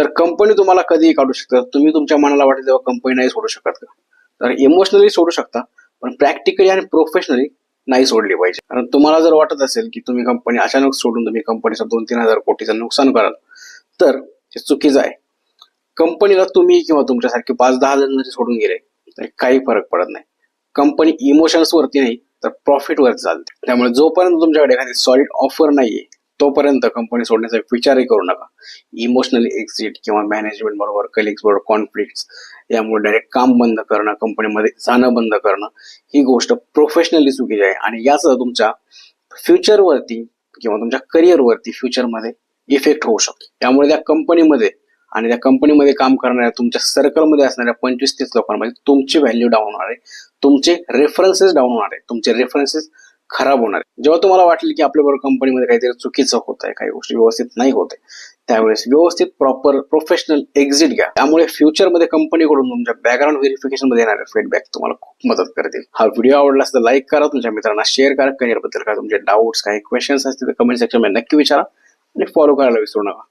तर कंपनी तुम्हाला कधीही काढू शकतात. तुम्ही तुमच्या मनाला वाटेल तेव्हा कंपनी नाही सोडू शकत का? तर इमोशनली सोडू शकता, पण प्रॅक्टिकली आणि प्रोफेशनली नाही सोडली पाहिजे. कारण तुम्हाला जर वाटत असेल की तुम्ही कंपनी अचानक सोडून तुम्ही कंपनीचं 2-3 हजार कोटीचं नुकसान कराल, तर ते चुकीचं आहे. कंपनीला तुम्ही किंवा तुमच्यासारखे 5-10 जण जरी सोडून गेले तरी काही फरक पडत नाही. कंपनी इमोशन्स वरती नाही तर प्रॉफिट वर चालते. त्यामुळे जोपर्यंत तुमच्याकडे एखादी सॉलिड ऑफर नाहीये तोपर्यंत कंपनी सोडण्याचा विचारही करू नका. इमोशनली एक्झिट किंवा मॅनेजमेंट बरोबर, कलिग्स बरोबर कॉन्फ्लिक्ट यामुळे डायरेक्ट काम बंद करणं, कंपनीमध्ये जाणं बंद करणं, ही गोष्ट प्रोफेशनली चुकीची आहे आणि याचा तुमच्या फ्युचरवरती किंवा तुमच्या करिअरवरती फ्युचरमध्ये इफेक्ट होऊ शकतो. त्यामुळे त्या कंपनीमध्ये आणि त्या कंपनीमध्ये काम करणाऱ्या तुमच्या सर्कलमध्ये असणाऱ्या 25-30 लोकांमध्ये तुमची व्हॅल्यू डाऊन होणार आहे, तुमचे रेफरन्सेस डाऊन होणार आहे, तुमचे रेफरन्सेस खराब होणार आहे. जेव्हा तुम्हाला वाटेल की आपल्याबरोबर कंपनीमध्ये काहीतरी चुकीचं होत आहे, काही गोष्टी व्यवस्थित नाही होत आहे, त्यावेळेस व्यवस्थित प्रॉपर प्रोफेशनल एक्झिट घ्या. त्यामुळे फ्युचरमध्ये कंपनीकडून तुमच्या बॅकग्राऊंड व्हेरिफिकेशन मध्ये येणारे फीडबॅक तुम्हाला खूप मदत करतील. हा व्हिडिओ आवडला असेल तर लाईक करा, तुमच्या मित्रांना शेअर करा. करिअरबद्दल काय तुमचे डाऊट्स, काही क्वेश्चन्स असतील तर कमेंट सेक्शन मध्ये नक्की विचारा आणि फॉलो करायला विसरू नका.